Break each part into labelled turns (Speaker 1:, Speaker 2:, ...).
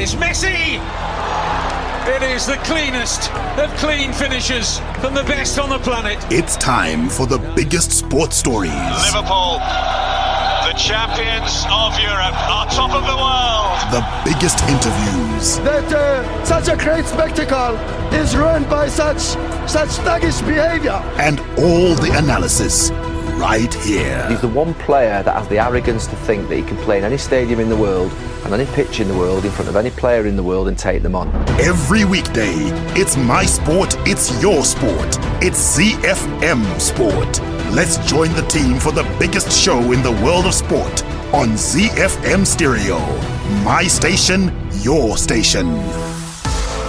Speaker 1: It's Messi! It is the cleanest of clean finishes from the best on the planet.
Speaker 2: It's time for the biggest sports stories.
Speaker 3: Liverpool, the champions of Europe, are top of the world.
Speaker 2: The biggest interviews.
Speaker 4: That such a great spectacle is ruined by such thuggish behavior.
Speaker 2: And all the analysis right here.
Speaker 5: He's the one player that has the arrogance to think that he can play in any stadium in the world and any pitch in the world in front of any player in the world and take them on.
Speaker 2: Every weekday, it's my sport, it's your sport. It's ZiFM Sport. Let's join the team for the biggest show in the world of sport on ZiFM Stereo. My station, your station.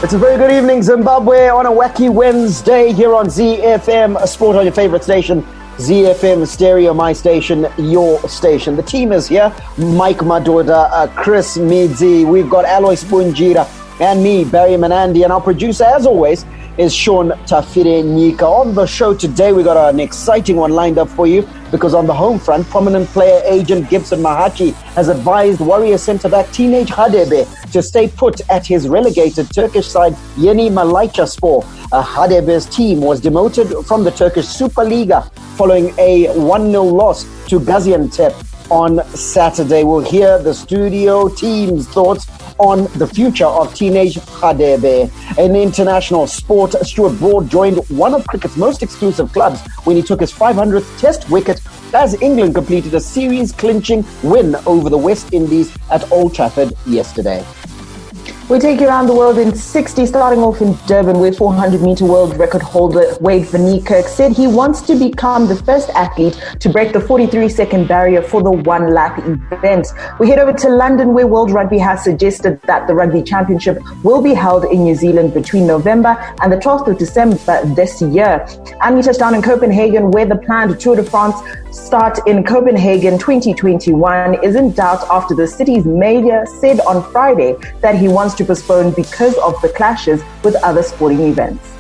Speaker 6: It's a very good evening, Zimbabwe, on a wacky Wednesday here on ZiFM Sport on your favorite station. ZiFM Stereo, my station, your station. The team is here. Mike Madoda, Chris Midzi. We've got Alois Bunjira and me, Barry Manandi. And our producer, as always, is Sean Tafire Nika. On the show today, we got an exciting one lined up for you because on the home front, prominent player agent Gibson Mahachi has advised Warrior centre-back Teenage Hadebe to stay put at his relegated Turkish side Yeni Malatyaspor. Hadebe's team was demoted from the Turkish Superliga following a 1-0 loss to Gaziantep on Saturday. We'll hear the studio team's thoughts on the future of Teenage Hadebe. In international sport, Stuart Broad joined one of cricket's most exclusive clubs when he took his 500th Test wicket as England completed a series-clinching win over the West Indies at Old Trafford yesterday.
Speaker 7: We take you around the world in 60, starting off in Durban, where 400-meter world record holder Wade van Niekerk said he wants to become the first athlete to break the 43-second barrier for the one-lap event. We head over to London, where World Rugby has suggested that the Rugby Championship will be held in New Zealand between November and the 12th of December this year. And we touch down in Copenhagen, where the planned Tour de France start in Copenhagen 2021 is in doubt after the city's mayor said on Friday that he wants to postpone because of the clashes with other sporting events.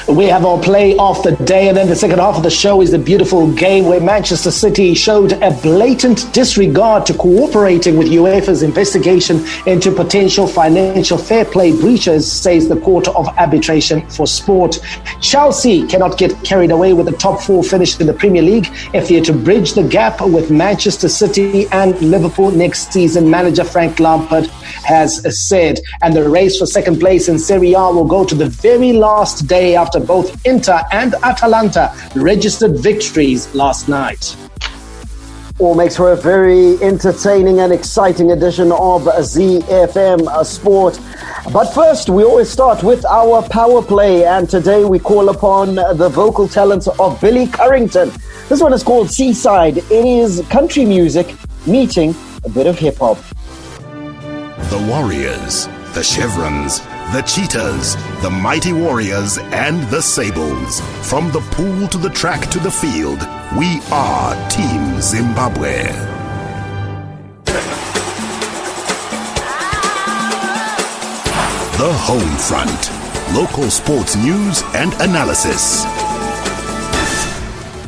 Speaker 8: We have our play of the day, and then the second half of the show is the beautiful game where Manchester City showed a blatant disregard to cooperating with UEFA's investigation into potential financial fair play breaches, says the Court of Arbitration for Sport. Chelsea cannot get carried away with the top four finish in the Premier League if they are to bridge the gap with Manchester City and Liverpool next season, manager Frank Lampard has said. And the race for second place in Serie A will go to the very last day after both Inter and Atalanta registered victories last night.
Speaker 6: All makes for a very entertaining and exciting edition of ZiFM Sport. But first, we always start with our power play, and today we call upon the vocal talents of Billy Currington. This one is called Seaside. It is country music meeting a bit of hip-hop.
Speaker 2: The Warriors, the Chevrons, the Cheetahs, the Mighty Warriors, and the Sables. From the pool to the track to the field, we are Team Zimbabwe. The Home Front. Local sports news and analysis.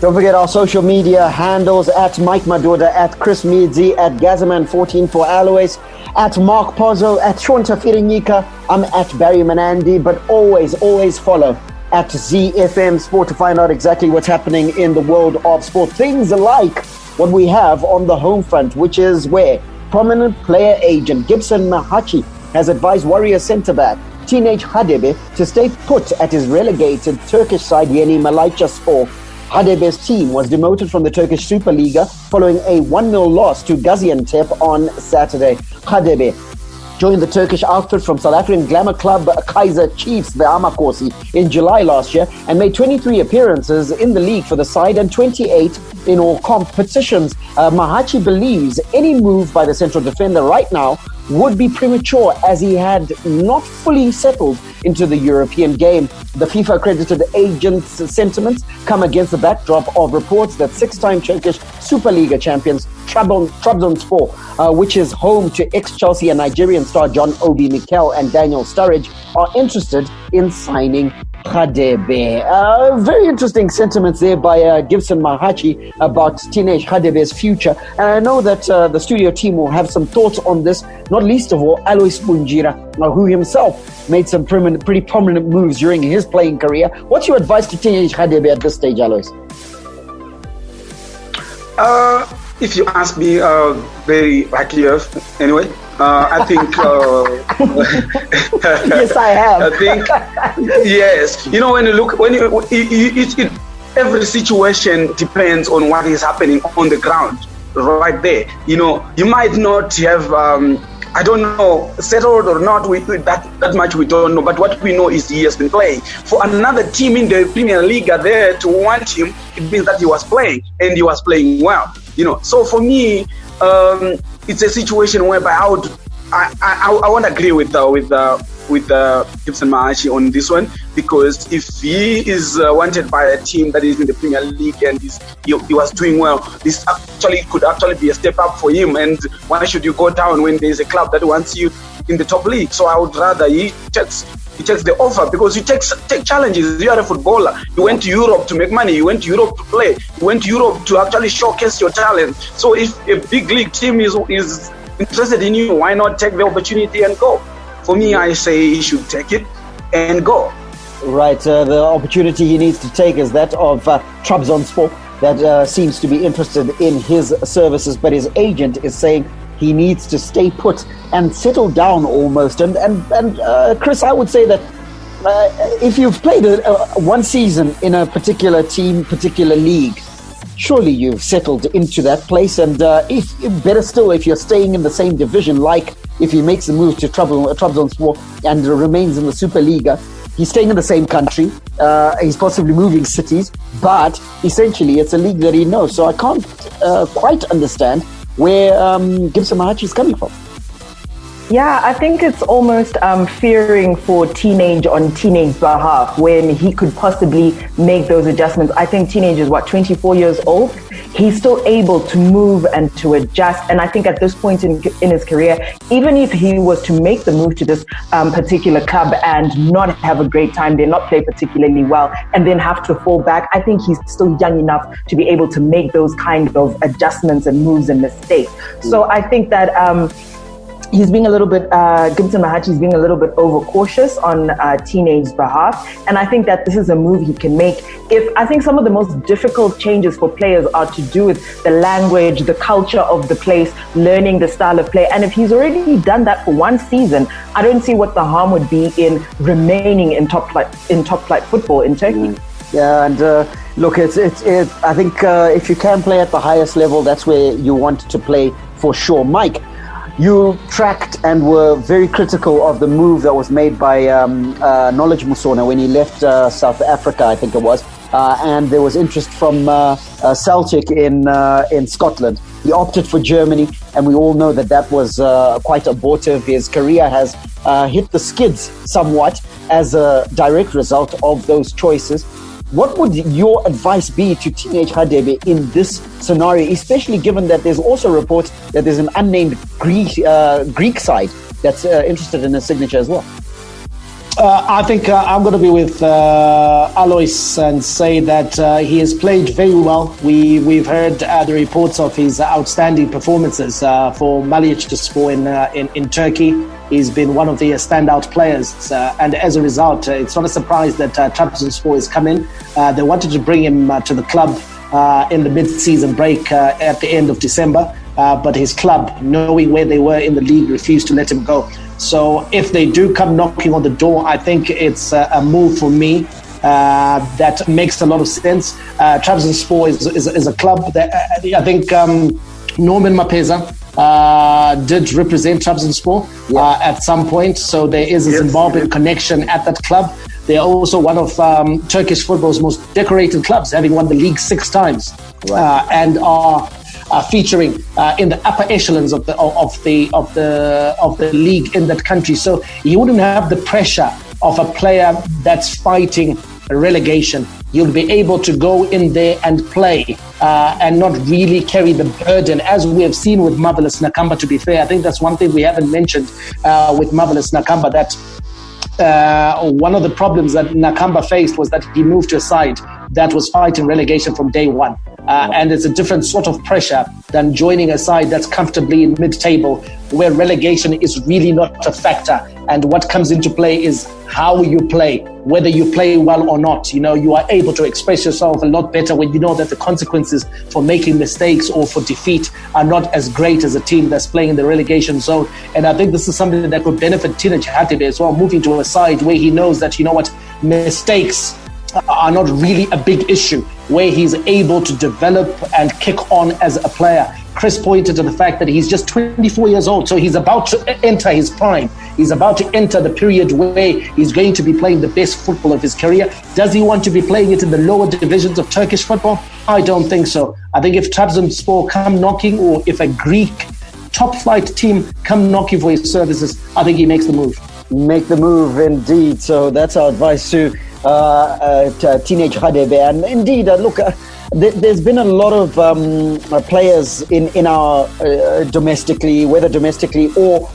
Speaker 6: Don't forget our social media handles at Mike Madoda, at Chris Midzi, at Gazaman14 for Alois, at Mark Pozzo, at Sean Tafirinika. I'm at Barry Manandi, but always follow at ZiFM Sport to find out exactly what's happening in the world of sport. Things like what we have on the home front, which is where prominent player agent Gibson Mahachi has advised Warrior centre-back Teenage Hadebe to stay put at his relegated Turkish side Yeni Malatyaspor. Hadebe's team was demoted from the Turkish Superliga following a 1-0 loss to Gaziantep on Saturday. Hadebe joined the Turkish outfit from South African glamour club Kaizer Chiefs, the Amakosi, in July last year and made 23 appearances in the league for the side and 28 in all competitions. Mahachi believes any move by the central defender right now would be premature as he had not fully settled into the European game. The FIFA-accredited agent's sentiments come against the backdrop of reports that six-time Turkish Superliga champions Trabzonspor, which is home to ex-Chelsea and Nigerian star John Obi Mikel and Daniel Sturridge, are interested in signing Hadebe. Very interesting sentiments there by Gibson Mahachi about Teenage Hadebe's future. And I know that the studio team will have some thoughts on this, not least of all Alois Bunjira, who himself made some pretty prominent moves during his playing career. What's your advice to Teenage Hadebe at this stage, Alois?
Speaker 9: If you ask me, very clear. Anyway, I think.
Speaker 6: Yes, I have.
Speaker 9: I think yes. You know, when you every situation depends on what is happening on the ground, right there. You know, you might not have. I don't know, settled or not, that much we don't know. But what we know is he has been playing. For another team in the Premier League are there to want him, it means that he was playing, and he was playing well. You know, so for me, it's a situation whereby I won't agree with Gibson Mahachi on this one, because if he is wanted by a team that is in the Premier League and he was doing well, this could actually be a step up for him. And why should you go down when there is a club that wants you in the top league? So I would rather he takes the offer, because you take challenges. You are a footballer. You went to Europe to make money. You went to Europe to play. You went to Europe to actually showcase your talent. So if a big league team is interested in you, why not take the opportunity and go? For me, I say he should take it and go.
Speaker 6: Right, the opportunity he needs to take is that of Trabzonspor, that seems to be interested in his services, but his agent is saying he needs to stay put and settle down almost. And Chris, I would say that if you've played one season in a particular team, particular league, surely you've settled into that place. And if better still, if you're staying in the same division, like if he makes the move to Trabzonspor and remains in the Superliga, he's staying in the same country. He's possibly moving cities, but essentially it's a league that he knows. So I can't quite understand where Gibson Mahachi is coming from.
Speaker 7: Yeah, I think it's almost fearing for teenage on teenage behalf when he could possibly make those adjustments. I think teenage is 24 years old. He's still able to move and to adjust. And I think at this point in his career, even if he was to make the move to this particular club and not have a great time, they not play particularly well, and then have to fall back, I think he's still young enough to be able to make those kind of adjustments and moves and mistakes. So I think that he's being a little bit, Gibson Mahachi is being a little bit overcautious on teenage's behalf. And I think that this is a move he can make. I think some of the most difficult changes for players are to do with the language, the culture of the place, learning the style of play. And if he's already done that for one season, I don't see what the harm would be in remaining in top flight football in Turkey.
Speaker 6: Yeah, and look, I think if you can play at the highest level, that's where you want to play for sure. Mike, you tracked and were very critical of the move that was made by Knowledge Musona when he left South Africa, I think it was. And there was interest from Celtic in Scotland. He opted for Germany, and we all know that was quite abortive. His career has hit the skids somewhat as a direct result of those choices. What would your advice be to Teenage Hadebe in this scenario, especially given that there's also reports that there's an unnamed Greek side that's interested in his signature as well?
Speaker 8: I think I'm going to be with Alois and say that he has played very well. We've heard the reports of his outstanding performances for Malatyaspor in Turkey. He's been one of the standout players, and as a result, it's not a surprise that Trabzonspor has come in. They wanted to bring him to the club in the mid-season break at the end of December, but his club, knowing where they were in the league, refused to let him go. So if they do come knocking on the door, I think it's a move for me that makes a lot of sense. Trabzonspor is a club that I think Norman Mapeza did represent Trabzonspor at some point. So there is a Zimbabwean connection at that club. They are also one of Turkish football's most decorated clubs, having won the league 6 times, and are featuring in the upper echelons of the league in that country. So you wouldn't have the pressure of a player that's fighting relegation. You'll be able to go in there and play and not really carry the burden, as we have seen with Marvelous Nakamba. To be fair, I think that's one thing we haven't mentioned with Marvelous Nakamba, that one of the problems that Nakamba faced was that he moved to a side that was fighting relegation from day one. And it's a different sort of pressure than joining a side that's comfortably in mid-table, where relegation is really not a factor. And what comes into play is how you play, whether you play well or not. You know, you are able to express yourself a lot better when you know that the consequences for making mistakes or for defeat are not as great as a team that's playing in the relegation zone. And I think this is something that could benefit Teenage Hadebe as well, moving to a side where he knows that, you know what, mistakes are not really a big issue, where he's able to develop and kick on as a player. Chris pointed to the fact that he's just 24 years old, so he's about to enter his prime. He's about to enter the period where he's going to be playing the best football of his career. Does he want to be playing it in the lower divisions of Turkish football? I don't think so. I think if Trabzonspor come knocking, or if a Greek top-flight team come knocking for his services, I think he makes the move.
Speaker 6: Make the move, indeed. So that's our advice to Teenage Hadebe. And indeed, look, there's been a lot of players in our domestically, whether domestically or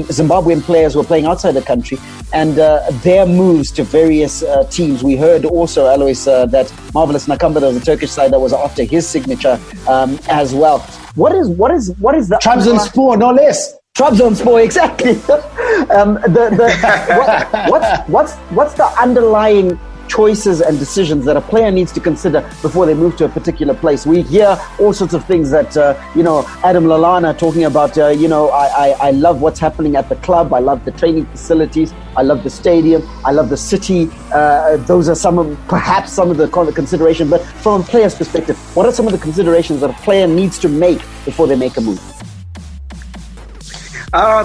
Speaker 6: Zimbabwean players who are playing outside the country, and their moves to various teams. We heard also, Alois, that Marvelous Nakamba, there was a Turkish side that was after his signature as well. What is the
Speaker 8: Trabzonspor, no less.
Speaker 6: Trabzonspor, exactly. What's the underlying choices and decisions that a player needs to consider before they move to a particular place? We hear all sorts of things that, Adam Lallana talking about, I love what's happening at the club. I love the training facilities. I love the stadium. I love the city. Those are perhaps some of the consideration. But from a player's perspective, what are some of the considerations that a player needs to make before they make a move?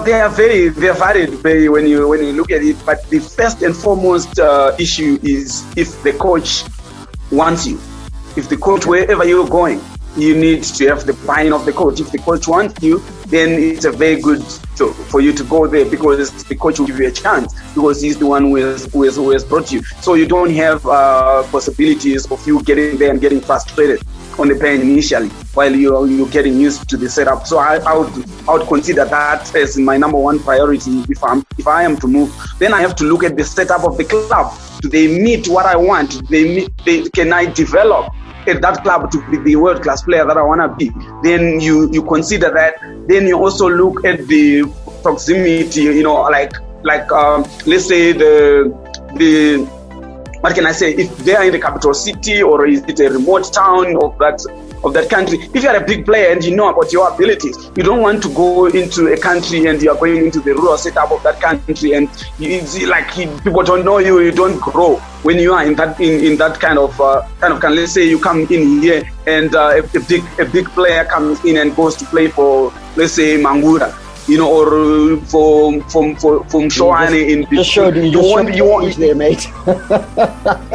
Speaker 9: They are varied when you look at it. But the first and foremost issue is if the coach wants you. If the coach, wherever you're going, you need to have the buy-in of the coach. If the coach wants you, then it's a very good job for you to go there, because the coach will give you a chance, because he's the one who has brought you. So you don't have possibilities of you getting there and getting frustrated on the bench initially while you're getting used to the setup. So I would consider that as my number one priority. If I am to move, then I have to look at the setup of the club. Do they meet what I want? Can I develop at that club to be the world-class player that I want to be? Then you consider that. Then you also look at the proximity, let's say the what can I say? If they are in the capital city, or is it a remote town of that country? If you are a big player and you know about your abilities, you don't want to go into a country and you are going into the rural setup of that country, and people don't know you. You don't grow when you are in that kind of let's say you come in here and a big player comes in and goes to play for, let's say, Mangura, or from Shoane in
Speaker 6: just showed you want there, mate.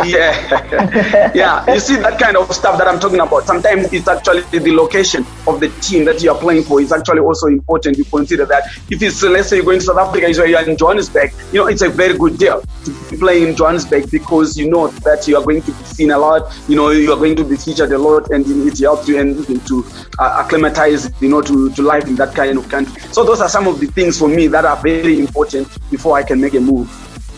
Speaker 9: yeah. You see that kind of stuff that I'm talking about. Sometimes it's actually the location of the team that you are playing for is actually also important. You consider that. If it's, let's say, you're going to South Africa, you are in Johannesburg, it's a very good deal to play in Johannesburg, because you know that you are going to be seen a lot. You are going to be featured a lot, and it helps you and to acclimatize, to life in that kind of country. So those are some of the things for me that are very important before I can make a move.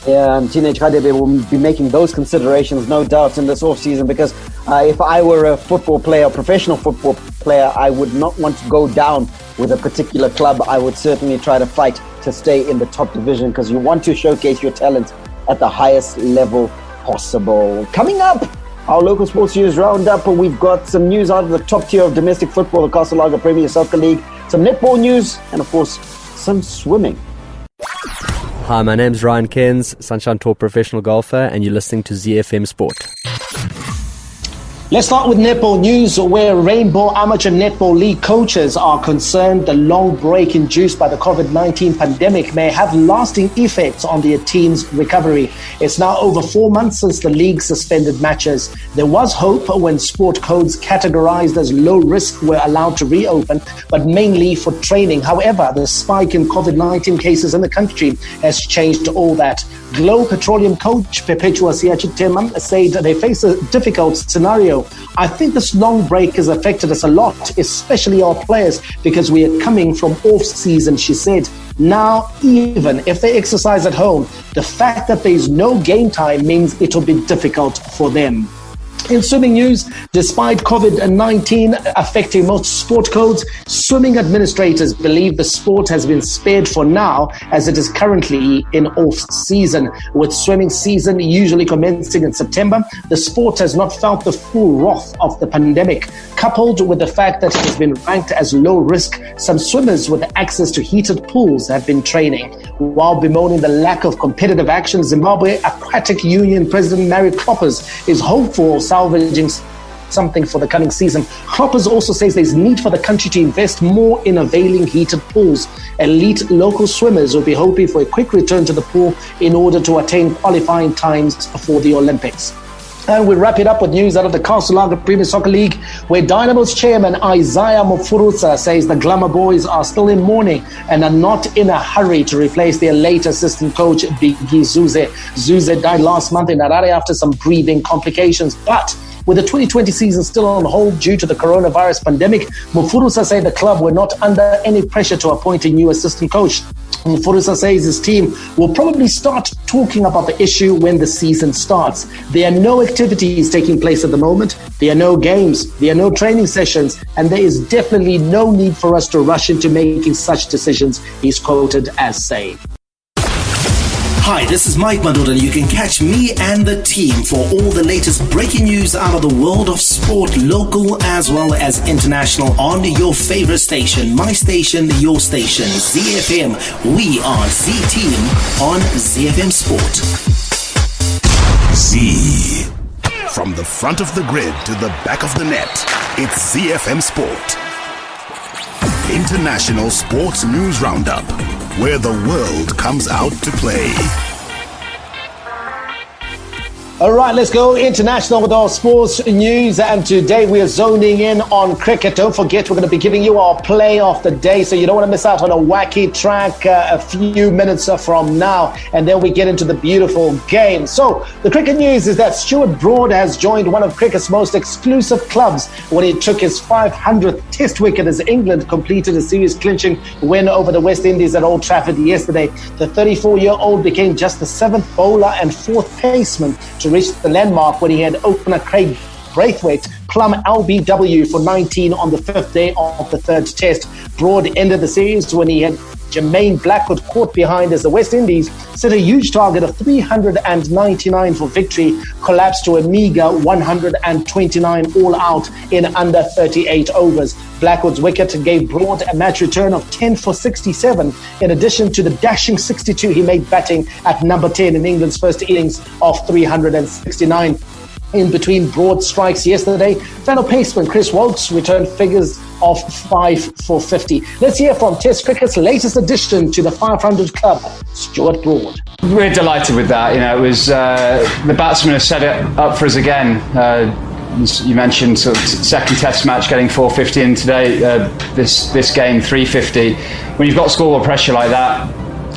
Speaker 6: Yeah, and Teenage Hadebe will be making those considerations, no doubt, in this off-season, because if I were a professional football player, I would not want to go down with a particular club. I would certainly try to fight to stay in the top division, because you want to showcase your talent at the highest level possible. Coming up, our local sports news roundup. We've got some news out of the top tier of domestic football, the Castle Lager Premier Soccer League, some netball news, and of course, some swimming.
Speaker 10: Hi, my name's Ryan Cairns, Sunshine Tour professional golfer, and you're listening to ZiFM Sport.
Speaker 8: Let's start with netball news, where Rainbow Amateur Netball League coaches are concerned the long break induced by the COVID-19 pandemic may have lasting effects on their team's recovery. It's now over 4 months since the league suspended matches. There was hope when sport codes categorized as low risk were allowed to reopen, but mainly for training. However, the spike in COVID-19 cases in the country has changed all that. Glow Petroleum coach Perpetua Siachitema said they face a difficult scenario. I think this long break has affected us a lot, especially our players, because we are coming from off-season, she said. Now, even if they exercise at home, the fact that there is no game time means it will be difficult for them. In swimming news, despite COVID-19 affecting most sport codes, swimming administrators believe the sport has been spared for now as it is currently in off-season. With swimming season usually commencing in September, the sport has not felt the full wrath of the pandemic. Coupled with the fact that it has been ranked as low risk, some swimmers with access to heated pools have been training. While bemoaning the lack of competitive action, Zimbabwe Aquatic Union President Mary Kloppers is hopeful of salvaging something for the coming season. Kloppers also says there's need for the country to invest more in availing heated pools. Elite local swimmers will be hoping for a quick return to the pool in order to attain qualifying times for the Olympics. And we'll wrap it up with news out of the Castle Premier Soccer League, where Dynamo's chairman Isaiah Mufurutsa says the Glamour Boys are still in mourning and are not in a hurry to replace their late assistant coach, Biggie Zuze. Zuze died last month in Harare after some breathing complications, but with the 2020 season still on hold due to the coronavirus pandemic, Mufurutsa said the club were not under any pressure to appoint a new assistant coach. Mufurutsa says his team will probably start talking about the issue when the season starts. There are no activities taking place at the moment. There are no games. There are no training sessions. And there is definitely no need for us to rush into making such decisions, he's quoted as saying.
Speaker 11: Hi, this is Mike Madoda, and you can catch me and the team for all the latest breaking news out of the world of sport, local as well as international, on your favorite station, my station, your station, ZiFM. We are Z-Team on ZiFM Sport.
Speaker 2: Z. From the front of the grid to the back of the net, it's ZiFM Sport. International Sports News Roundup, where the world comes out to play.
Speaker 8: All right, let's go international with our sports news. And today we are zoning in on cricket. Don't forget, we're going to be giving you our play of the day, so you don't want to miss out on a wacky track a few minutes from now. And then we get into the beautiful game. So the cricket news is that Stuart Broad has joined one of cricket's most exclusive clubs when he took his 500th test wicket as England completed a series clinching win over the West Indies at Old Trafford yesterday. The 34-year-old became just the 7th bowler and 4th paceman to reach the landmark when he had opener Craig Braithwaite plumb LBW for 19 on the 5th day of the 3rd test. Broad ended the series when he had Jermaine Blackwood caught behind as the West Indies set a huge target of 399 for victory, collapsed to a meager 129 all out in under 38 overs. Blackwood's wicket gave Broad a match return of 10 for 67, in addition to the dashing 62 he made batting at number 10 in England's first innings of 369. In between Broad strikes yesterday, fellow paceman Chris Wokes returned figures of 5 for 50. Let's hear from Test Cricket's latest addition to the 500 club, Stuart Broad.
Speaker 12: We're delighted with that. It was the batsmen have set it up for us again. You mentioned sort of second Test match getting 450 in today. This game 350. When you've got scoreboard pressure like that,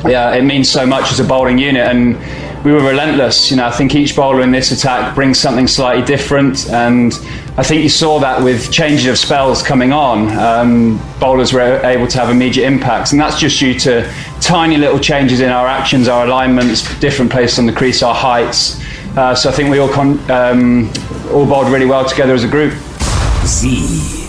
Speaker 12: yeah, it means so much as a bowling unit, and we were relentless. I think each bowler in this attack brings something slightly different, and I think you saw that with changes of spells coming on. Bowlers were able to have immediate impacts, and that's just due to tiny little changes in our actions, our alignments, different places on the crease, our heights. So I think we all bowled really well together as a group.
Speaker 2: Z.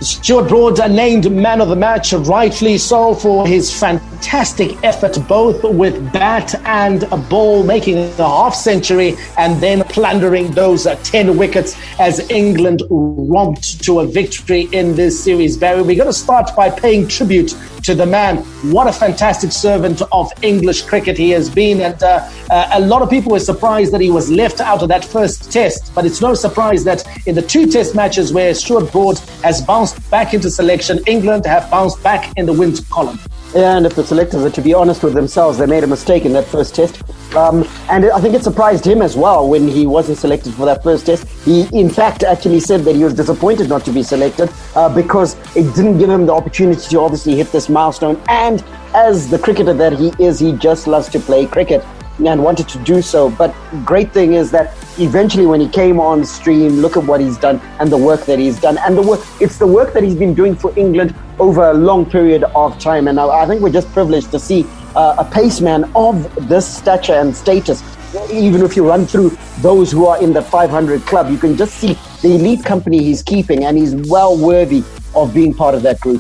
Speaker 8: Stuart Broad named man of the match, rightfully so, for his fantastic effort both with bat and a ball, making a half century and then plundering those 10 wickets as England romped to a victory in this series. Barry, we're going to start by paying tribute to the man. What a fantastic servant of English cricket he has been, and a lot of people were surprised that he was left out of that first test, but it's no surprise that in the 2 test matches where Stuart Broad has bounced back into selection, England have bounced back in the wins column.
Speaker 6: Yeah, and if the selectors are to be honest with themselves, they made a mistake in that first test. And I think it surprised him as well when he wasn't selected for that first test. He, in fact, actually said that he was disappointed not to be selected because it didn't give him the opportunity to obviously hit this milestone. And as the cricketer that he is, he just loves to play cricket. and wanted to do so. But great thing is that eventually when he came on stream, look at what he's done and the work that he's done. And it's the work that he's been doing for England over a long period of time. And I think we're just privileged to see a paceman of this stature and status. Even if you run through those who are in the 500 club, you can just see the elite company he's keeping, and he's well worthy of being part of that group.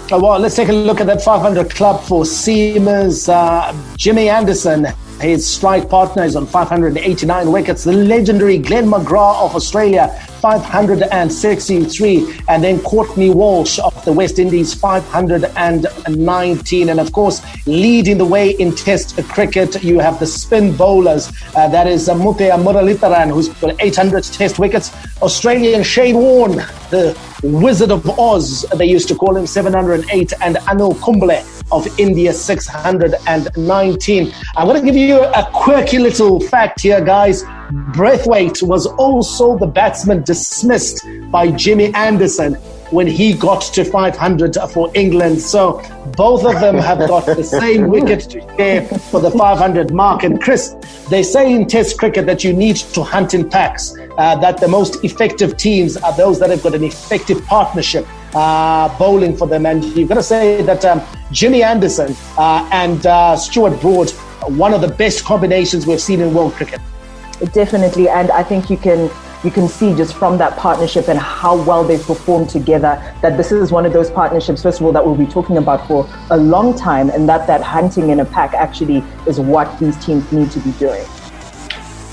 Speaker 8: Well, let's take a look at that 500 club for seamers. Jimmy Anderson, his strike partner, is on 589 wickets. The legendary Glenn McGrath of Australia, 563. And then Courtney Walsh of the West Indies, 519. And of course, leading the way in Test cricket, you have the spin bowlers. That is Muthaiya Muralitharan, who's got 800 Test wickets. Australian Shane Warne, the Wizard of Oz, they used to call him, 708. And Anil Kumble of India, 619. I'm going to give you a quirky little fact here, guys. Braithwaite was also the batsman dismissed by Jimmy Anderson when he got to 500 for England. So both of them have got the same wicket to share for the 500 mark. And Chris, they say in Test cricket that you need to hunt in packs, that the most effective teams are those that have got an effective partnership bowling for them. And you've got to say that Jimmy Anderson and Stuart Broad, one of the best combinations we've seen in world cricket.
Speaker 7: Definitely, and I think you can see just from that partnership and how well they've performed together that this is one of those partnerships, first of all, that we'll be talking about for a long time, and that hunting in a pack actually is what these teams need to be doing.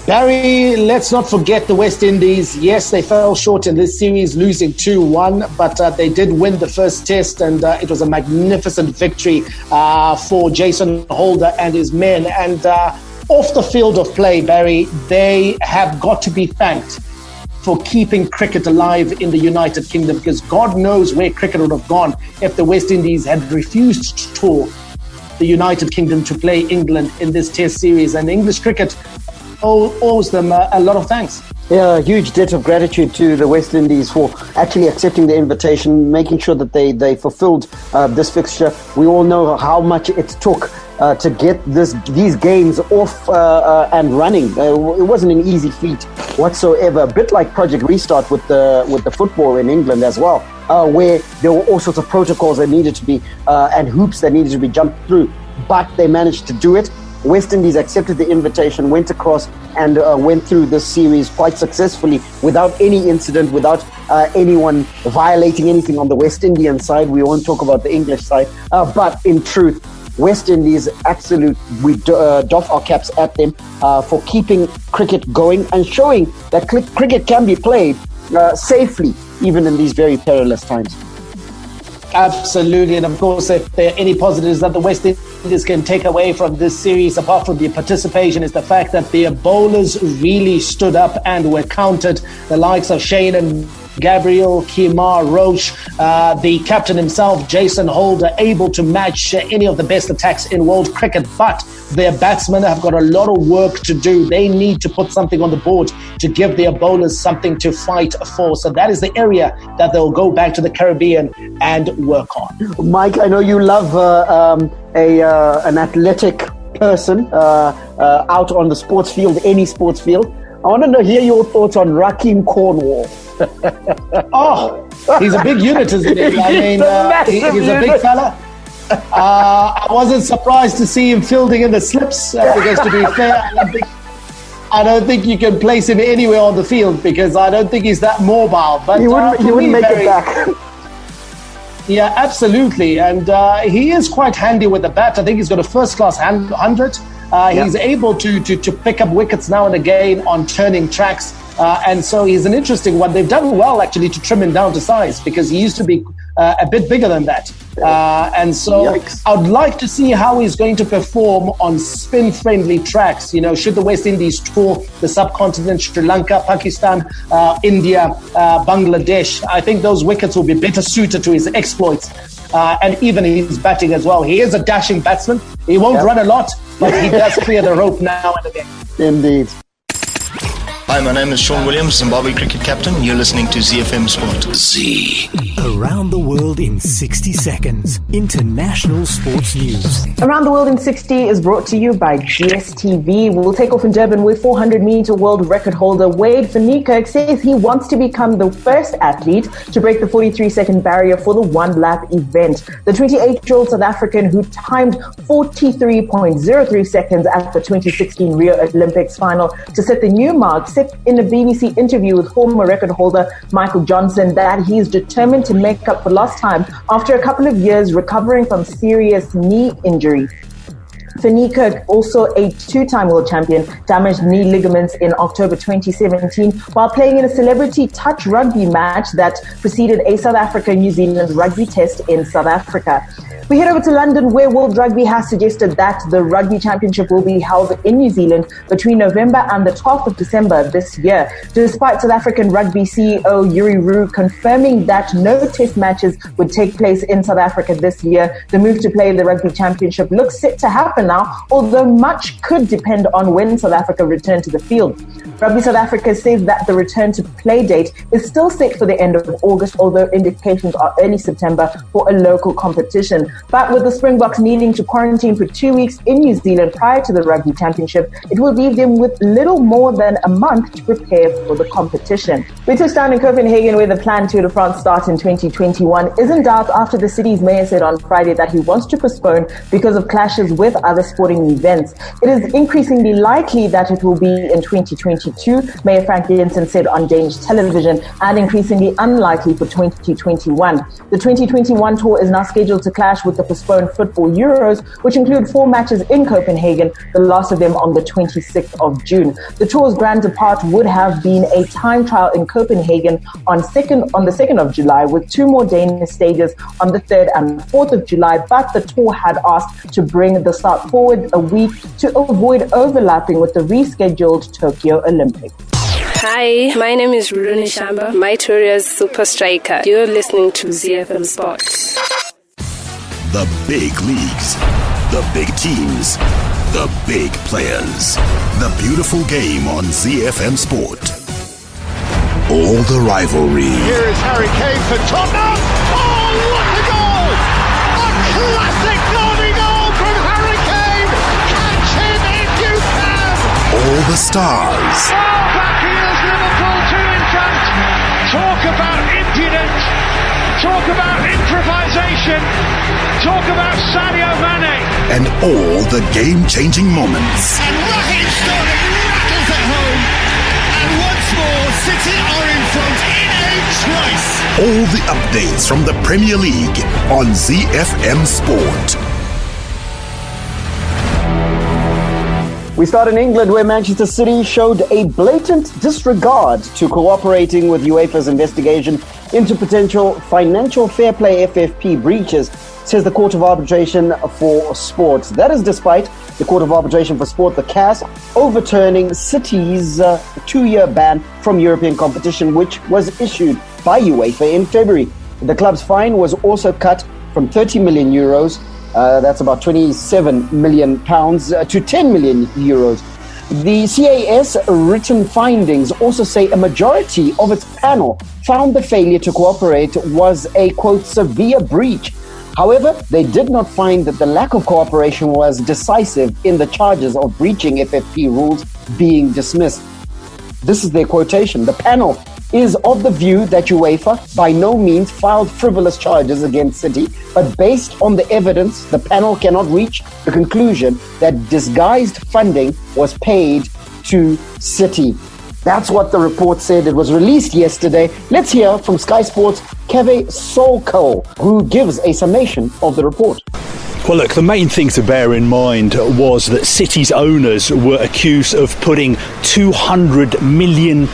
Speaker 8: Barry, let's not forget the West Indies. Yes, they fell short in this series, losing 2-1, but they did win the first test, and it was a magnificent victory for Jason Holder and his men. And off the field of play, Barry, they have got to be thanked for keeping cricket alive in the United Kingdom, because God knows where cricket would have gone if the West Indies had refused to tour the United Kingdom to play England in this test series. And English cricket owes them a lot of thanks.
Speaker 6: Yeah, a huge debt of gratitude to the West Indies for actually accepting the invitation, making sure that they fulfilled this fixture. We all know how much it took to get these games off and running. It wasn't an easy feat whatsoever. A bit like Project Restart with the football in England as well, where there were all sorts of protocols that needed to be and hoops that needed to be jumped through. But they managed to do it. West Indies accepted the invitation, went across and went through this series quite successfully without any incident, without anyone violating anything on the West Indian side. We won't talk about the English side. But in truth, West Indies, we doff our caps at them for keeping cricket going and showing that cricket can be played safely, even in these very perilous times.
Speaker 8: Absolutely. And of course, if there are any positives that the West Indies can take away from this series, apart from the participation, is the fact that their bowlers really stood up and were counted. The likes of Shane and Gabriel, Kemar Roach, the captain himself, Jason Holder, able to match any of the best attacks in world cricket. But their batsmen have got a lot of work to do. They need to put something on the board to give their bowlers something to fight for. So that is the area that they'll go back to the Caribbean and work on.
Speaker 6: Mike, I know you love an athletic person out on the sports field, any sports field. I want to hear your thoughts on Rakim Cornwall.
Speaker 8: Oh, he's a big unit, isn't he? I mean, he's a big fella. I wasn't surprised to see him fielding in the slips because, to be fair, I don't think you can place him anywhere on the field because I don't think he's that mobile. But
Speaker 6: he wouldn't make it back.
Speaker 8: Yeah, absolutely. And he is quite handy with the bat. I think he's got a first-class 100. He's able to pick up wickets now and again on turning tracks. And so he's an interesting one. They've done well, actually, to trim him down to size because he used to be a bit bigger than that. And so I would like to see how he's going to perform on spin-friendly tracks. You know, should the West Indies tour the subcontinent, Sri Lanka, Pakistan, India, Bangladesh, I think those wickets will be better suited to his exploits. And even his batting as well. He is a dashing batsman. He won't run a lot, but he does clear the rope now and again.
Speaker 6: Indeed.
Speaker 13: Hi, my name is Sean Williams, Zimbabwe cricket captain. You're listening to ZiFM Sport.
Speaker 14: Z. Around the world in 60 seconds. International sports news.
Speaker 7: Around the World in 60 is brought to you by GSTV. We'll take off in Durban with 400-meter world record holder Wade van Niekerk says he wants to become the first athlete to break the 43-second barrier for the one-lap event. The 28-year-old South African who timed 43.03 seconds at the 2016 Rio Olympics final to set the new mark, said in a BBC interview with former record holder Michael Johnson that he's determined to make up for lost time after a couple of years recovering from serious knee injury. Van Niekerk, also a two-time world champion, damaged knee ligaments in October 2017 while playing in a celebrity touch rugby match that preceded a South Africa-New Zealand rugby test in South Africa. We head over to London, where World Rugby has suggested that the Rugby Championship will be held in New Zealand between November and the 12th of December this year, despite South African Rugby CEO Yuri Roux confirming that no test matches would take place in South Africa this year. The move to play the Rugby Championship looks set to happen now, although much could depend on when South Africa return to the field. Rugby South Africa says that the return to play date is still set for the end of August, although indications are early September for a local competition. But with the Springboks needing to quarantine for 2 weeks in New Zealand prior to the Rugby Championship, it will leave them with little more than a month to prepare for the competition. We touched down in Copenhagen, where the planned Tour de France start in 2021 is in doubt after the city's mayor said on Friday that he wants to postpone because of clashes with other sporting events. It is increasingly likely that it will be in 2022, Mayor Frank Jensen said on Danish television, and increasingly unlikely for 2021. The 2021 tour is now scheduled to clash with the postponed football Euros, which include 4 matches in Copenhagen, the last of them on the 26th of June. The tour's grand depart would have been a time trial in Copenhagen on the 2nd of July, with 2 more Danish stages on the 3rd and 4th of July, but the tour had asked to bring the start forward a week to avoid overlapping with the rescheduled Tokyo Olympics.
Speaker 15: Hi, my name is Rune Shamba, Mytoria's Super Striker. You're listening to ZiFM Sport.
Speaker 2: The big leagues, the big teams, the big players. The beautiful game on ZiFM Sport. All the rivalry.
Speaker 16: Here is Harry Kane for Tottenham. Oh, what a goal! A classic Notty goal from Harry Kane. Catch him if you can.
Speaker 2: All the stars.
Speaker 16: Oh, back here's Liverpool 2 in front. Talk about impudence. Talk about improvisation. Talk about Sadio Mane.
Speaker 2: And all the game-changing moments.
Speaker 16: And Raheem Sterling rattles it home. And once more, City are in front in a trice.
Speaker 2: All the updates from the Premier League on ZiFM Sport.
Speaker 6: We start in England, where Manchester City showed a blatant disregard to cooperating with UEFA's investigation into potential financial fair play FFP breaches, says the Court of Arbitration for Sport. That is despite the Court of Arbitration for Sport, the CAS, overturning City's 2-year ban from European competition, which was issued by UEFA in February. The club's fine was also cut from 30 million euros, that's about 27 million pounds, to 10 million euros. The CAS written findings also say a majority of its panel found the failure to cooperate was a, quote, severe breach. However, they did not find that the lack of cooperation was decisive in the charges of breaching FFP rules being dismissed. This is their quotation. The panel is of the view that UEFA by no means filed frivolous charges against City, but based on the evidence, the panel cannot reach the conclusion that disguised funding was paid to City. That's what the report said. It was released yesterday. Let's hear from Sky Sports' Keve Solko, who gives a summation of the report.
Speaker 17: Well, look, the main thing to bear in mind was that City's owners were accused of putting £200 million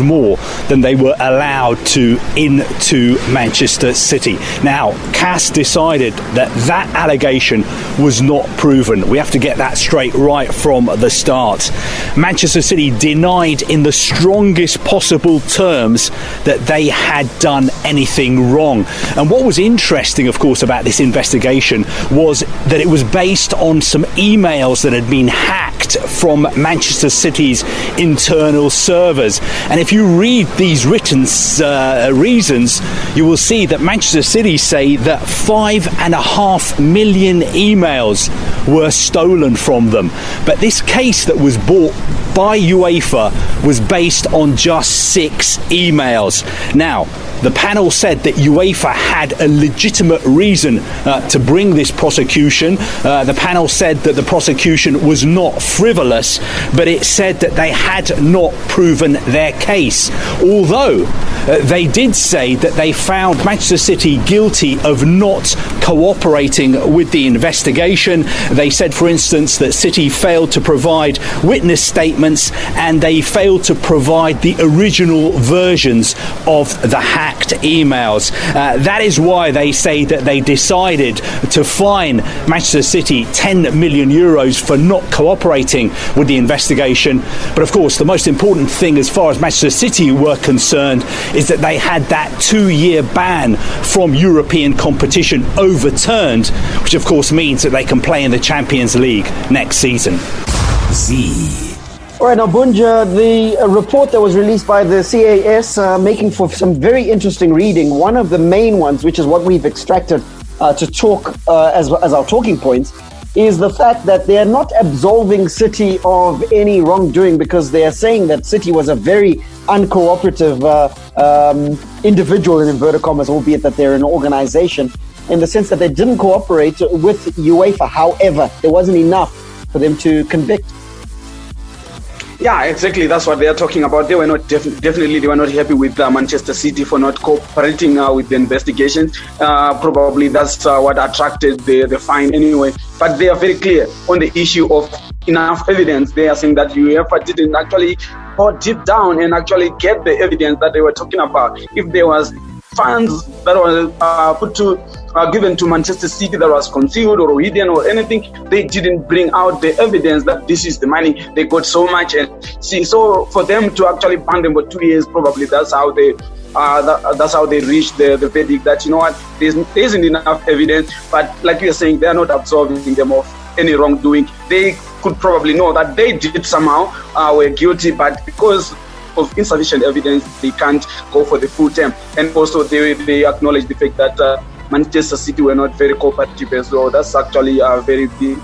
Speaker 17: more than they were allowed to into Manchester City. Now, CAS decided that that allegation was not proven. We have to get that straight right from the start. Manchester City denied in the strongest possible terms that they had done anything wrong. And what was interesting, of course, about this investigation was was that it was based on some emails that had been hacked from Manchester City's internal servers. And if you read these written reasons, you will see that Manchester City say that 5.5 million emails were stolen from them. But this case that was brought by UEFA was based on just 6 emails. Now, the panel said that UEFA had a legitimate reason to bring this prosecution. The panel said that the prosecution was not frivolous, but it said that they had not proven their case. Although they did say that they found Manchester City guilty of not cooperating with the investigation. They said, for instance, that City failed to provide witness statements and they failed to provide the original versions of the hacked emails. That is why they say that they decided to fine Manchester City 10 million euros for not cooperating with the investigation. But of course, the most important thing as far as Manchester City were concerned is that they had that 2-year ban from European competition overturned, which of course means that they can play in the Champions League next season.
Speaker 6: All right, now, Bunja, the report that was released by the CAS making for some very interesting reading. One of the main ones, which is what we've extracted to talk as our talking points, is the fact that they are not absolving City of any wrongdoing because they are saying that City was a very uncooperative individual, in inverted commas, albeit that they're an organization, in the sense that they didn't cooperate with UEFA. However, there wasn't enough for them to convict.
Speaker 9: Yeah, exactly. That's what they are talking about. They were not definitely they were not happy with Manchester City for not cooperating with the investigations. Probably that's what attracted the fine anyway. But they are very clear on the issue of enough evidence. They are saying that UEFA didn't actually go deep down and actually get the evidence that they were talking about. If there was funds that were given to Manchester City that was concealed or hidden or anything, they didn't bring out the evidence that this is the money they got so much. And see, so for them to actually ban them for 2 years, probably that's how they reached the verdict that, you know what, there isn't enough evidence. But like you're saying, they are not absolving them of any wrongdoing. They could probably know that they did somehow were guilty, but because of insufficient evidence, they can't go for the full term. And also they acknowledge the fact that Manchester City were not very cooperative as well. That's actually very big,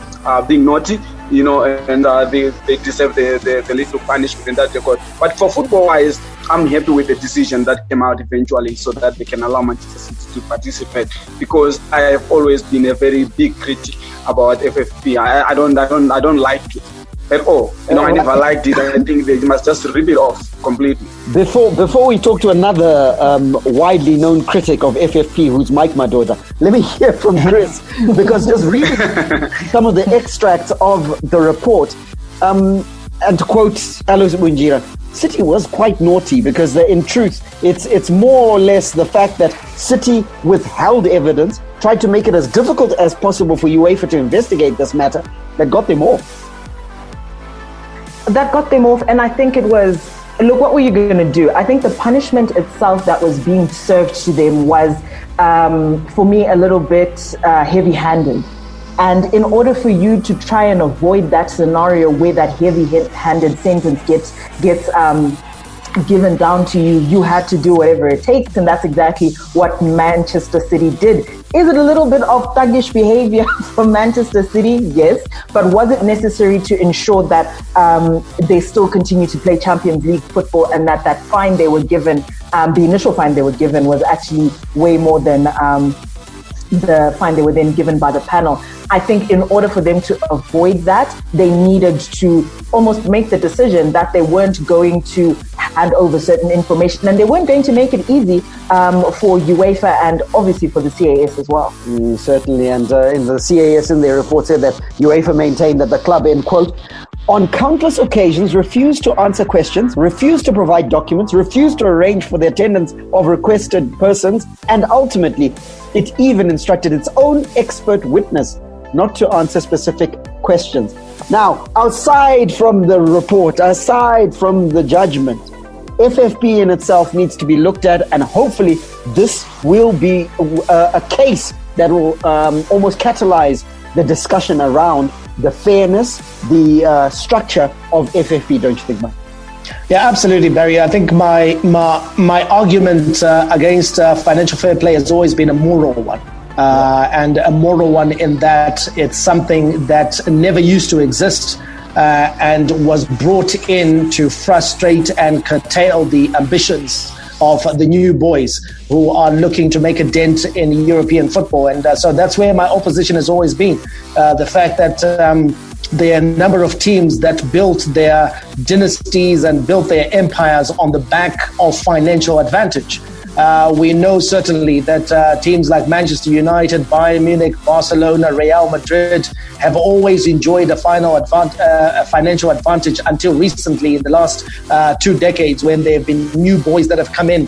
Speaker 9: being naughty, you know, and they deserve the little punishment in that regard. But for football-wise, I'm happy with the decision that came out eventually, so that they can allow Manchester City to participate. Because I have always been a very big critic about FFP. I don't like it at all. You know, I never liked it. I think they must just rip it off completely.
Speaker 6: Before we talk to another widely known critic of FFP, who's Mike Madoda, let me hear from Chris, because just reading some of the extracts of the report, and to quote Alois Bunjira, City was quite naughty because in truth, it's more or less the fact that City withheld evidence, tried to make it as difficult as possible for UEFA to investigate this matter, that got them off.
Speaker 7: That got them off, and I think it was, look, what were you going to do? I think the punishment itself that was being served to them was, for me, a little bit heavy-handed. And in order for you to try and avoid that scenario where that heavy-handed sentence gets given down to you, you had to do whatever it takes, and that's exactly what Manchester City did. Is it a little bit of thuggish behavior from Manchester City? Yes, but was it necessary to ensure that they still continue to play Champions League football, and that fine they were given, the initial fine they were given, was actually way more than the fine they were then given by the panel? I think in order for them to avoid that, they needed to almost make the decision that they weren't going to hand over certain information, and they weren't going to make it easy for UEFA and obviously for the CAS as well.
Speaker 6: Certainly, and in the CAS in their report said that UEFA maintained that the club, in quote, on countless occasions refused to answer questions, refused to provide documents, refused to arrange for the attendance of requested persons, and ultimately it even instructed its own expert witness not to answer specific questions. Now, aside from the report, aside from the judgment, FFP in itself needs to be looked at, and hopefully this will be a case that will almost catalyze the discussion around the fairness, the structure of FFP, don't you think, Mike?
Speaker 8: Yeah, absolutely, Barry. I think my argument against financial fair play has always been a moral one. And a moral one in that it's something that never used to exist and was brought in to frustrate and curtail the ambitions of the new boys who are looking to make a dent in European football. And so that's where my opposition has always been. The fact that there are a number of teams that built their dynasties and built their empires on the back of financial advantage. We know certainly that teams like Manchester United, Bayern Munich, Barcelona, Real Madrid have always enjoyed a financial advantage until recently in the last 2 decades, when there have been new boys that have come in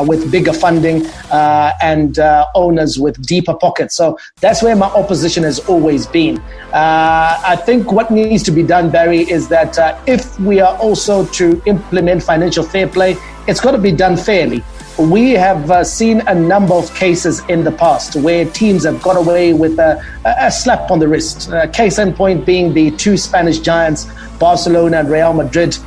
Speaker 8: with bigger funding and owners with deeper pockets. So that's where my opposition has always been. I think what needs to be done, Barry, is that if we are also to implement financial fair play, it's got to be done fairly. We have seen a number of cases in the past where teams have got away with a slap on the wrist. Case in point being the 2 Spanish giants, Barcelona and Real Madrid,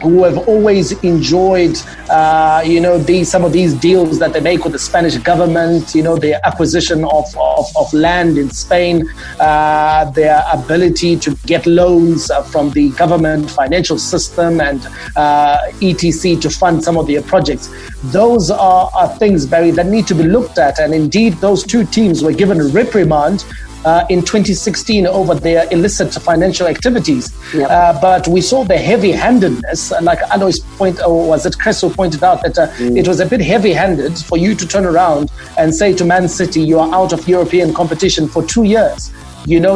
Speaker 8: who have always enjoyed, some of these deals that they make with the Spanish government, their acquisition of land in Spain, their ability to get loans from the government financial system and etc. to fund some of their projects. Those are things, Barry, that need to be looked at. And indeed, those 2 teams were given a reprimand in 2016 over their illicit financial activities. Yep. But we saw the heavy-handedness, like Alois Chris who pointed out that it was a bit heavy-handed for you to turn around and say to Man City, you are out of European competition for 2 years.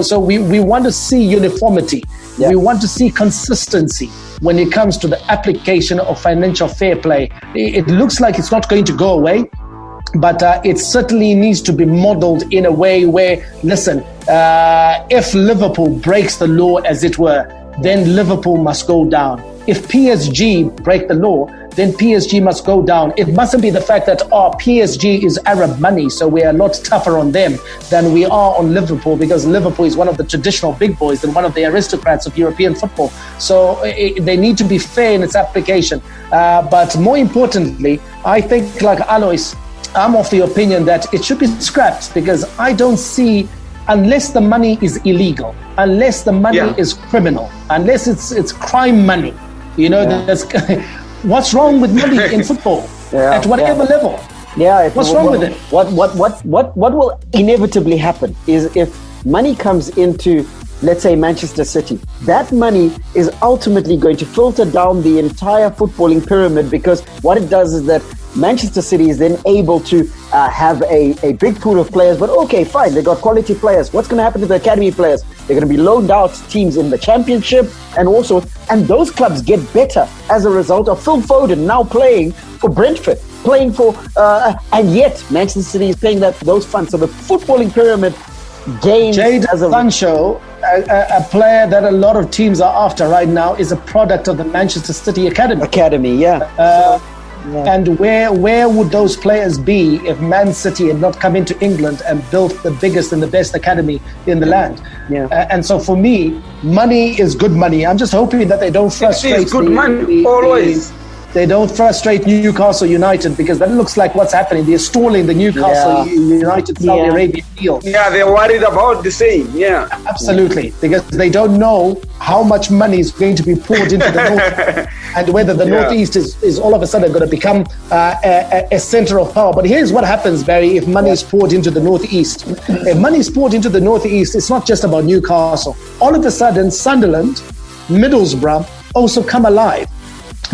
Speaker 8: So we want to see uniformity. Yep. We want to see consistency when it comes to the application of financial fair play. It looks like it's not going to go away. But it certainly needs to be modeled in a way where, listen, if Liverpool breaks the law, as it were, then Liverpool must go down. If PSG break the law, then PSG must go down. It mustn't be the fact that PSG is Arab money, so we are a lot tougher on them than we are on Liverpool, because Liverpool is one of the traditional big boys and one of the aristocrats of European football. So they need to be fair in its application. But more importantly, I think, like Alois, I'm of the opinion that it should be scrapped, because I don't see, unless the money is illegal, unless the money is criminal, unless it's crime money, that's, what's wrong with money in football at whatever level? What's wrong with it?
Speaker 6: What will inevitably happen is, if money comes into, let's say, Manchester City, that money is ultimately going to filter down the entire footballing pyramid, because what it does is that Manchester City is then able to have a big pool of players. But okay, fine, they got quality players. What's going to happen to the academy players? They're going to be loaned out to teams in the Championship, and those clubs get better as a result of Phil Foden now playing for Brentford, playing for, and yet Manchester City is paying those funds. So the footballing pyramid gains.
Speaker 8: Jadon Sancho, a player that a lot of teams are after right now, is a product of the Manchester City Academy. And where would those players be if Man City had not come into England and built the biggest and the best academy in the land? And so for me, money is good money. I'm just hoping that they don't frustrate.
Speaker 9: It's good money, always.
Speaker 8: They don't frustrate Newcastle United, because that looks like what's happening. They're stalling the Newcastle United Saudi Arabia deal.
Speaker 9: Yeah, they're worried about the same. Yeah,
Speaker 8: absolutely, because they don't know how much money is going to be poured into the north, and whether the northeast is all of a sudden going to become a center of power. But here's what happens, Barry, if money is poured into the northeast. If money is poured into the northeast, it's not just about Newcastle. All of a sudden, Sunderland, Middlesbrough also come alive,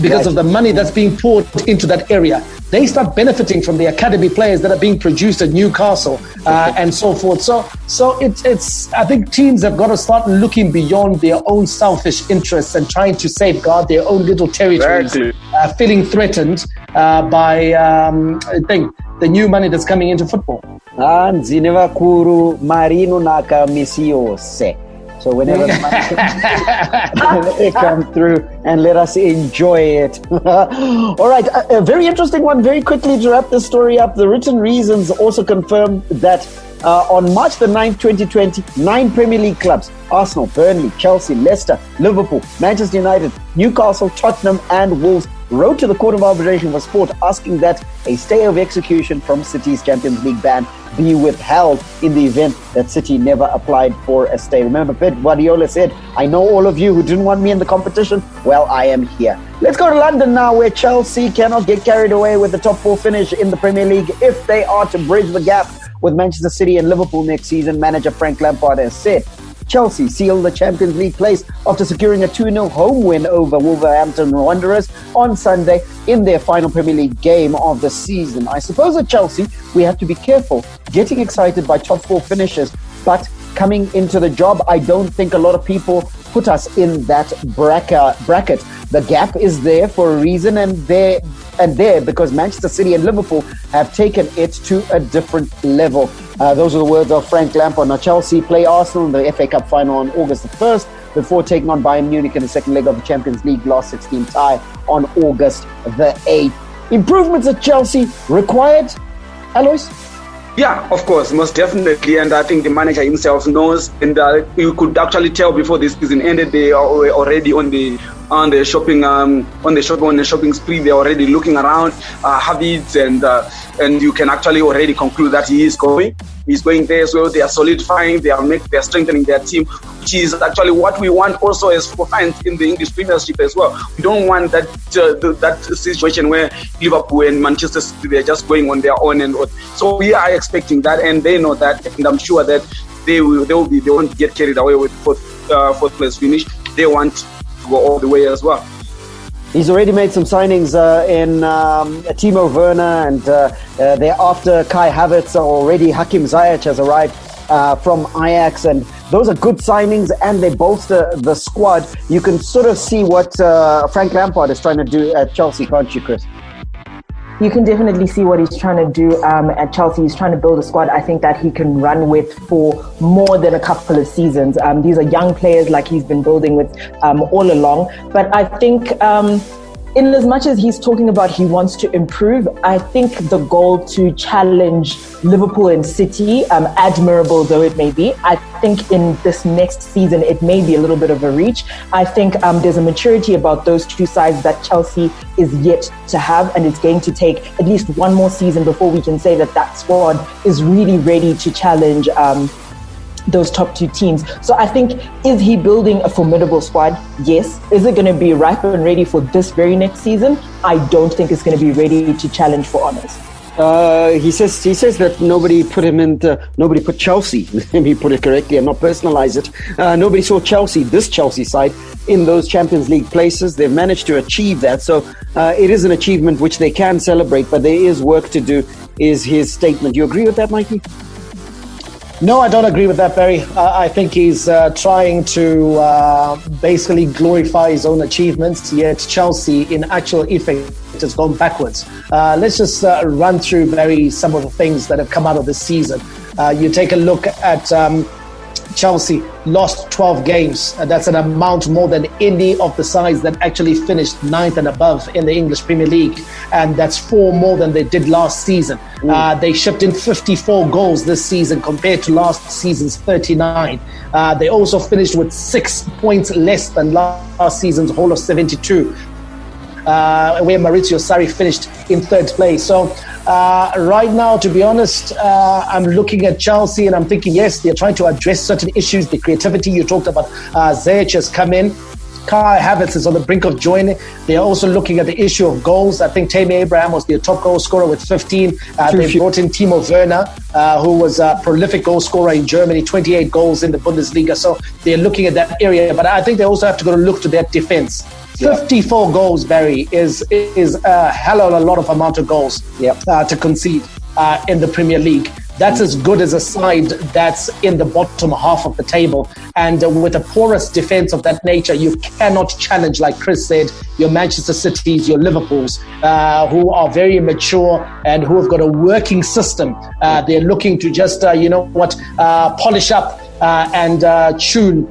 Speaker 8: because of the money that's being poured into that area. They start benefiting from the academy players that are being produced at Newcastle and so forth. So it's I think teams have got to start looking beyond their own selfish interests and trying to safeguard their own little territories, feeling threatened by I think the new money that's coming into football.
Speaker 6: So whenever they come through, and let us enjoy it. All right, a very interesting one. Very quickly to wrap this story up, the written reasons also confirm that On March the 9th, 2020, 9 Premier League clubs, Arsenal, Burnley, Chelsea, Leicester, Liverpool, Manchester United, Newcastle, Tottenham and Wolves, wrote to the Court of Arbitration for Sport asking that a stay of execution from City's Champions League ban be withheld in the event that City never applied for a stay. Remember, Pep Guardiola said, I know all of you who didn't want me in the competition. Well, I am here. Let's go to London now, where Chelsea cannot get carried away with the top 4 finish in the Premier League if they are to bridge the gap with Manchester City and Liverpool next season. Manager Frank Lampard has said Chelsea sealed the Champions League place after securing a 2-0 home win over Wolverhampton Wanderers on Sunday in their final Premier League game of the season. I suppose at Chelsea, we have to be careful getting excited by top 4 finishes, but coming into the job, I don't think a lot of people put us in that bracket. The gap is there for a reason, and there because Manchester City and Liverpool have taken it to a different level. Those are the words of Frank Lampard. Now, Chelsea play Arsenal in the FA Cup final on August the 1st before taking on Bayern Munich in the second leg of the Champions League last 16 tie on August the 8th. Improvements at Chelsea required, Alois?
Speaker 9: Yeah, of course, most definitely, and I think the manager himself knows, and you could actually tell before this season ended, they are already on the shopping spree. They're already looking around habits, and you can actually already conclude that he's going there as well. They are solidifying, they are strengthening their team, which is actually what we want also as for fans in the English Premiership as well. We don't want that situation where Liverpool and Manchester City, they're just going on their own, so we are expecting that, and they know that, and I'm sure that they won't get carried away with fourth place finish. They want to go all the way as well.
Speaker 6: He's already made some signings in Timo Werner, and thereafter Kai Havertz. Already Hakim Ziyech has arrived from Ajax, and those are good signings, and they bolster the squad. You can sort of see what Frank Lampard is trying to do at Chelsea, can't you, Chris?
Speaker 7: You can definitely see what he's trying to do at Chelsea. He's trying to build a squad, I think, that he can run with for more than a couple of seasons. These are young players like he's been building with all along. But I think in as much as he's talking about he wants to improve, I think the goal to challenge Liverpool and City, admirable though it may be, I think in this next season it may be a little bit of a reach. I think there's a maturity about those two sides that Chelsea is yet to have, and it's going to take at least one more season before we can say that squad is really ready to challenge those top 2 teams. So I think, is he building a formidable squad? Yes. Is it going to be ripe and ready for this very next season? I don't think it's going to be ready to challenge for honours.
Speaker 6: He says that nobody put Chelsea, let me put it correctly and not personalize it. Nobody saw this Chelsea side, in those Champions League places. They've managed to achieve that. So it is an achievement which they can celebrate, but there is work to do, is his statement. You agree with that, Mikey?
Speaker 8: No, I don't agree with that, Barry. I think he's trying to basically glorify his own achievements, yet Chelsea, in actual effect, has gone backwards. Let's just run through, Barry, some of the things that have come out of this season. You take a look at Chelsea, lost 12 games. That's an amount more than any of the sides that actually finished 9th and above in the English Premier League. And that's 4 more than they did last season. They shipped in 54 goals this season compared to last season's 39. They also finished with 6 points less than last season's haul of 72. Where Maurizio Sarri finished in 3rd place. So right now, to be honest, I'm looking at Chelsea and I'm thinking, yes, they're trying to address certain issues. The creativity you talked about, Ziyech has come in. Kai Havertz is on the brink of joining. They're also looking at the issue of goals. I think Tammy Abraham was their top goal scorer with 15. They brought in Timo Werner, who was a prolific goal scorer in Germany, 28 goals in the Bundesliga. So they're looking at that area. But I think they also have to go to look to their defense. 54 goals, Barry, is a hell of a lot of amount of goals to concede in the Premier League. That's as good as a side that's in the bottom half of the table. And with a porous defense of that nature, you cannot challenge, like Chris said, your Manchester Cities, your Liverpools, who are very mature and who have got a working system. They're looking to just, polish up and tune,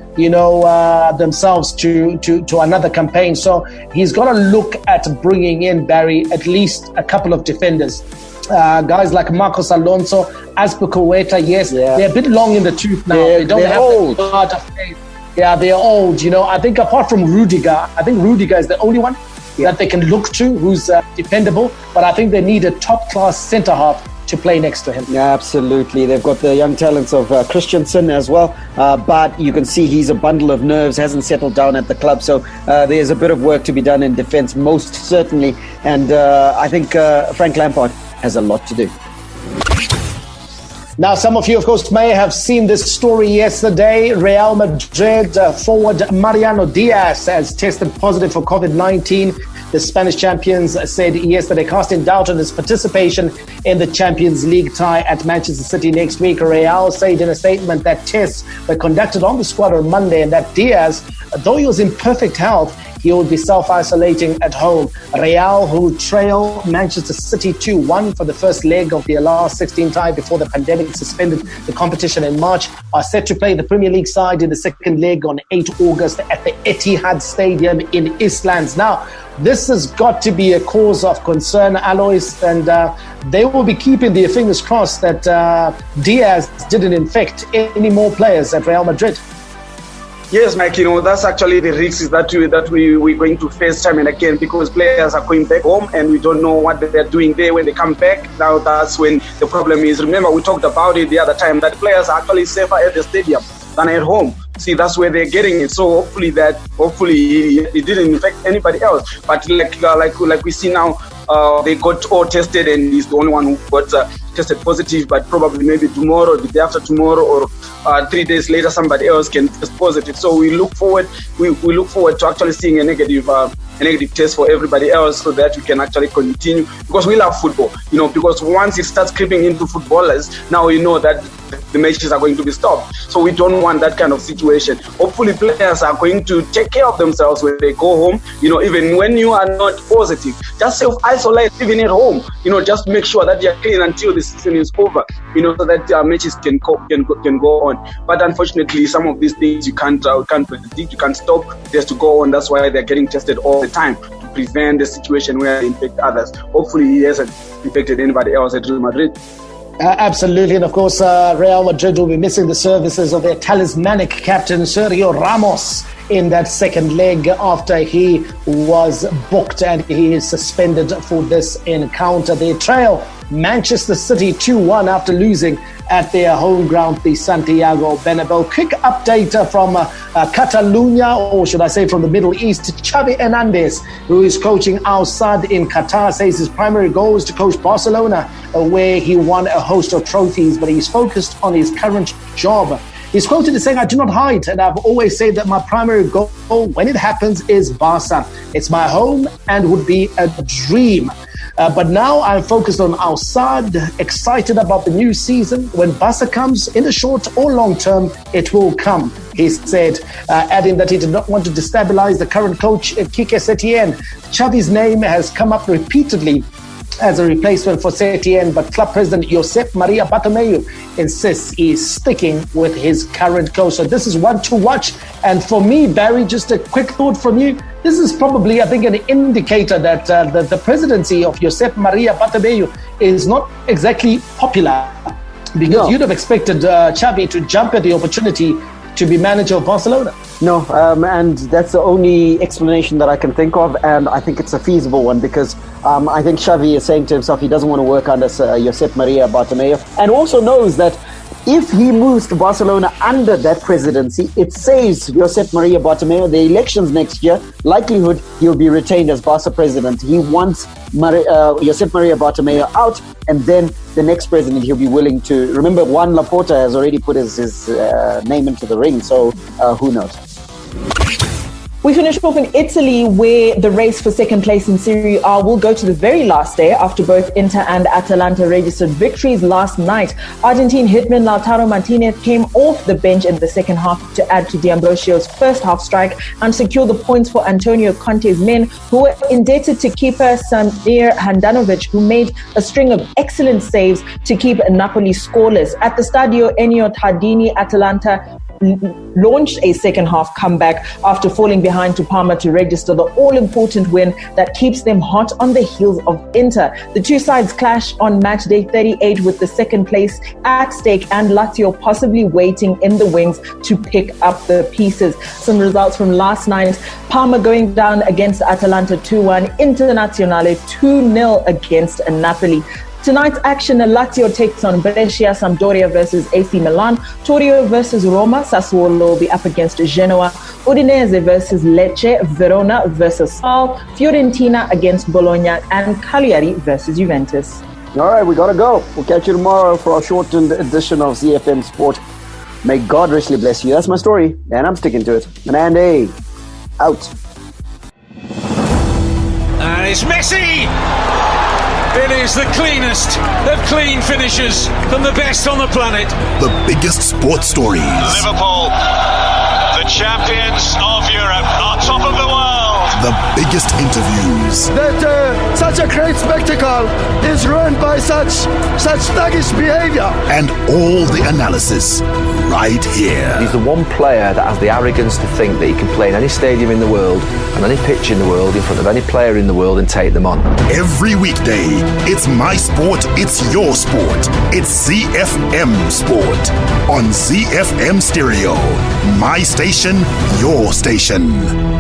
Speaker 8: themselves to another campaign. So he's got to look at bringing in, Barry, at least a couple of defenders. guys like Marcos Alonso, Azpilicueta, yes, they're a bit long in the tooth now. They don't have old. The heart of faith. Yeah, they're old. I think apart from Rudiger, Rudiger is the only one that they can look to who's dependable. But I think they need a top-class centre-half to play next to him.
Speaker 6: Yeah, absolutely. They've got the young talents of Christensen as well, but you can see he's a bundle of nerves, hasn't settled down at the club, so there's a bit of work to be done in defence, most certainly, and I think Frank Lampard has a lot to do.
Speaker 8: Now, some of you, of course, may have seen this story yesterday. Real Madrid forward Mariano Diaz has tested positive for COVID-19. The Spanish champions said yesterday, casting doubt on his participation in the Champions League tie at Manchester City next week. Real said in a statement that tests were conducted on the squad on Monday and that Diaz, though he was in perfect health, he will be self-isolating at home. Real, who trail Manchester City 2-1 for the first leg of their last 16 tie before the pandemic suspended the competition in March, are set to play the Premier League side in the second leg on 8 August at the Etihad Stadium in Islands. Now, this has got to be a cause of concern, Alois, and they will be keeping their fingers crossed that Diaz didn't infect any more players at Real Madrid.
Speaker 9: Yes, Mike, that's actually the risks that we're going to face time and again, because players are going back home and we don't know what they're doing there when they come back. Now that's when the problem is. Remember, we talked about it the other time, that players are actually safer at the stadium than at home. See, that's where they're getting it. So hopefully it didn't infect anybody else. But like we see now, they got all tested and he's the only one who got tested positive, but probably maybe tomorrow, the day after tomorrow, or 3 days later somebody else can test positive. So we look forward to actually seeing a negative test for everybody else, so that we can actually continue, because we love football, because once it starts creeping into footballers, now we know that the matches are going to be stopped. So we don't want that kind of situation. Hopefully players are going to take care of themselves when they go home, even when you are not positive, just self-isolate even at home, just make sure that you're clean until the season is over, so that matches can go on. But unfortunately, some of these things you can't predict, you can't stop, just to go on. That's why they're getting tested all the time to prevent the situation where they infect others. Hopefully he hasn't infected anybody else at Real Madrid.
Speaker 8: Absolutely, and of course Real Madrid will be missing the services of their talismanic captain Sergio Ramos in that second leg after he was booked and he is suspended for this encounter. They trail Manchester City 2-1 after losing at their home ground, the Santiago Bernabeu. Quick update from Catalonia, or should I say from the Middle East. Xavi Hernandez, who is coaching Al Sadd in Qatar, says his primary goal is to coach Barcelona, where he won a host of trophies, but he's focused on his current job. He's quoted as saying, "I do not hide, and I've always said that my primary goal when it happens is Barca. It's my home and would be a dream. But now I'm focused on Al Sadd, excited about the new season. When Barca comes, in the short or long term, it will come," he said, adding that he did not want to destabilize the current coach, Quique Setién. Xavi's name has come up repeatedly as a replacement for Setién, but club president Josep Maria Bartomeu insists he's sticking with his current coach. So this is one to watch. And for me, Barry, just a quick thought from you. This is probably, I think, an indicator that the presidency of Josep Maria Bartomeu is not exactly popular, because you'd have expected Xavi to jump at the opportunity to be manager of Barcelona.
Speaker 6: No, and that's the only explanation that I can think of, and I think it's a feasible one, because I think Xavi is saying to himself he doesn't want to work under Josep Maria Bartomeu, and also knows that if he moves to Barcelona under that presidency, it saves Josep Maria Bartomeu the elections next year. Likelihood he'll be retained as Barca president. He wants Josep Maria Bartomeu out, and then the next president he'll be willing to. Remember, Juan Laporta has already put his name into the ring, so who knows?
Speaker 7: We finish off in Italy, where the race for second place in Serie A will go to the very last day after both Inter and Atalanta registered victories last night. Argentine hitman Lautaro Martinez came off the bench in the second half to add to D'Ambrosio's first half strike and secure the points for Antonio Conte's men, who were indebted to keeper Samir Handanovic, who made a string of excellent saves to keep Napoli scoreless. At the Stadio Ennio Tardini, Atalanta launched a second half comeback after falling behind to Parma to register the all-important win that keeps them hot on the heels of Inter. The two sides clash on match day 38 with the second place at stake and Lazio possibly waiting in the wings to pick up the pieces. Some results from last night: Parma going down against Atalanta 2-1, Internazionale 2-0 against Napoli. Tonight's action: Lazio takes on Brescia, Sampdoria versus AC Milan, Torino versus Roma, Sassuolo will be up against Genoa, Udinese versus Lecce, Verona versus Spal, Fiorentina against Bologna, and Cagliari versus Juventus.
Speaker 6: All right, we got to go. We'll catch you tomorrow for our shortened edition of ZiFM Sport. May God richly bless you. That's my story, and I'm sticking to it. Hernandez, out.
Speaker 1: And it's Messi! It is the cleanest of clean finishes from the best on the planet.
Speaker 2: The biggest sports stories.
Speaker 3: Liverpool, the champions of Europe, are top of the world.
Speaker 2: The biggest interviews.
Speaker 4: That such a great spectacle is ruined by such thuggish behavior.
Speaker 2: And all the analysis right here.
Speaker 5: He's the one player that has the arrogance to think that he can play in any stadium in the world and any pitch in the world in front of any player in the world and take them on.
Speaker 2: Every weekday, it's my sport, it's your sport. It's ZiFM Sport on ZiFM Stereo. My station, your station.